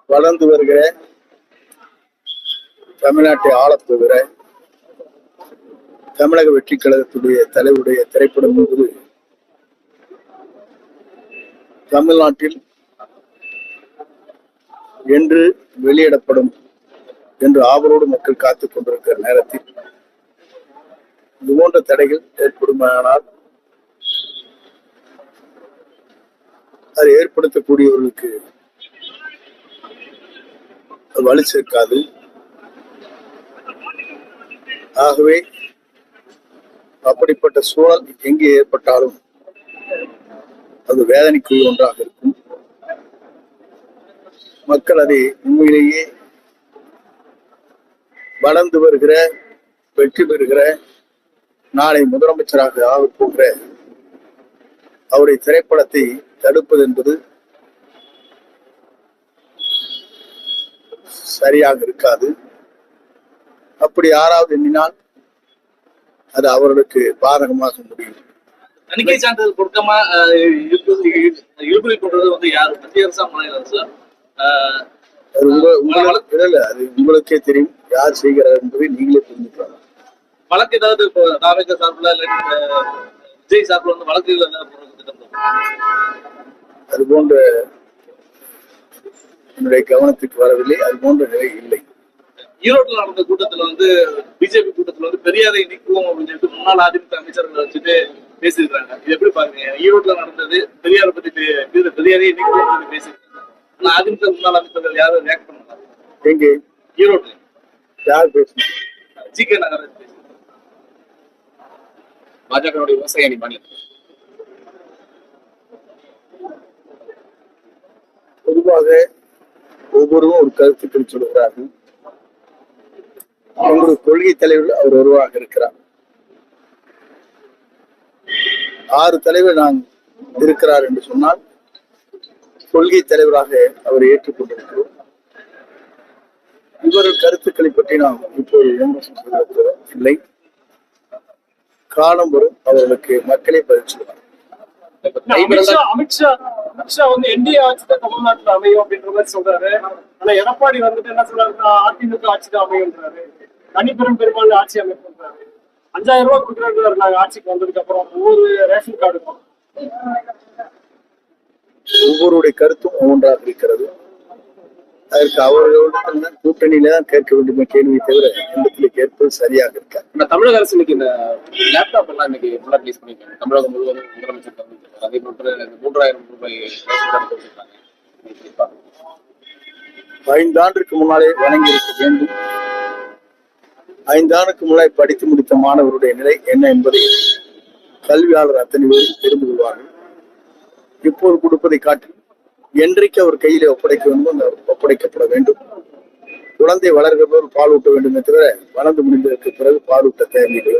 வளர்ந்து வருகிற தமிழ்நாட்டை ஆளப்போகிற தமிழக வெற்றி கழகத்துடைய தலைவருடைய திரைப்படம் என்பது தமிழ்நாட்டில் என்று வெளியிடப்படும் என்று ஆவலோடு மக்கள் காத்துக் கொண்டிருக்கிற நேரத்தில் இது போன்ற தடைகள் ஏற்படுமானால் அதை ஏற்படுத்தக்கூடியவர்களுக்கு வலு சேர்க்காது. ஆகவே அப்படிப்பட்ட சூழல் எங்கே ஏற்பட்டாலும் அது வேதனைக்குரிய ஒன்றாக இருக்கும். மக்கள் அதை உண்மையிலேயே வளர்ந்து வருகிற வெற்றி பெறுகிற நாளை முதலமைச்சராக ஆகப் போகிற அவருடைய திரைப்படத்தை தடுப்பது என்பது சரியாக இருக்காது. அப்படி யாராவது எண்ணினால் அது அவர்களுக்கு பாதகமாக முடியும். தணிக்கை சான்றிதழ் கொடுக்காம இழுபறி பண்றது வந்து யாரு? மத்திய அரசா மாநில அரசா? அது உங்களுக்கே தெரியும் யார் செய்கிறார் என்பதை நீங்களே புரிஞ்சுக்கலாம். வழக்கு ஏதாவது தாவேக சார்பில் விஜய் சார்பில் வந்து வழக்குகள் அது போன்ற என்னுடைய கவனத்துக்கு வரவில்லை. அது போன்ற நிலை இல்லை. ஈரோட்டில் நடந்த கூட்டத்துல வந்து பிஜேபி கூட்டத்துல வந்து பெரியாரை நீக்குவோம் அப்படின்னு சொல்லிட்டு முன்னாள் அதிமுக அமைச்சர்கள் வச்சுட்டு பேசியிருக்காங்க. இது எப்படி பாருங்க? ஈரோட்ல நடந்தது பெரியாரை பத்தி பெரியாரையை நீக்குவோம் சொல்லி பேசியிருக்காங்க. ஆனா அதிமுக முன்னாள் அமைச்சர்கள் யாரும் ரியாக்ட் பண்ணாங்க. எங்கே? ஈரோட்ல யார் பேசுங்க? ஜி.கே. நகர் பாஜகவுடைய விவசாய அணி மாநிலம். பொதுவாக ஒவ்வொருவரும் ஒரு கருத்துக்கள் சொல்கிறார்கள். அவங்களுடைய கொள்கை தலைவர் அவர் ஒருவராக இருக்கிறார். 6 தலைவர் நான் இருக்கிறார் என்று சொன்னால் கொள்கை தலைவராக அவர் ஏற்றுக்கொண்டிருக்கிறோம். இவர்கள் கருத்துக்களை பற்றி நாம் இப்போது விமர்சனம் செய்வது இல்லை. காலம் வரும் அவர்களுக்கு மக்களே பதில் சொல்வார். அமித்ஷா வந்து என்டிஏ ஆட்சி தான் தமிழ்நாட்டுல அமையும் அப்படின்ற மாதிரி சொல்றாரு. ஆனா எடப்பாடி வந்துட்டு என்ன சொல்றாருன்னா அதிமுக ஆட்சி தான் அமையும்ன்றாரு. தனிப்பெரும் பெரும்பான்மை ஆட்சி அமைப்புன்றாரு. 5000 ரூபாய் கொடுக்குறாரு நாங்க ஆட்சிக்கு வந்ததுக்கு அப்புறம் ஒவ்வொரு ரேஷன் கார்டுக்கும். ஒவ்வொருடைய கருத்தும் ஒவ்வொன்றாக இருக்கிறது. அதற்கு அவர்களோட கூட்டணியில தான் கேட்க வேண்டுமே கேள்வி தவிர இடத்துல கேட்பது சரியாக இருக்காது. தமிழக அரசு இன்னைக்கு இந்த லேப்டாப் எல்லாம் இன்னைக்கு ஃபுல்லா ரிலீஸ் பண்ணிருக்காங்க. தமிழகம் முழுவதும் முதலமைச்சர் அதே போன்று 3000 ரூபாய் 5 ஆண்டுக்கு முன்னாலே வழங்கி இருக்க வேண்டும். 5 ஆண்டுக்கு முன்னாடி படித்து முடித்த மாணவருடைய நிலை என்ன என்பதை கல்வியாளர் அத்தனை பேரும் தெரிந்து கொள்வார்கள். இப்போது கொடுப்பதை காட்டி என்றைக்கு அவர் கையிலே ஒப்படைக்க வேண்டும் ஒப்படைக்கப்பட வேண்டும். குழந்தை வளர்கிறவர் பால் ஊட்ட வேண்டுமே தவிர வளர்ந்து முடிந்ததற்கு பிறகு பால் ஊட்ட தேவையில்லை.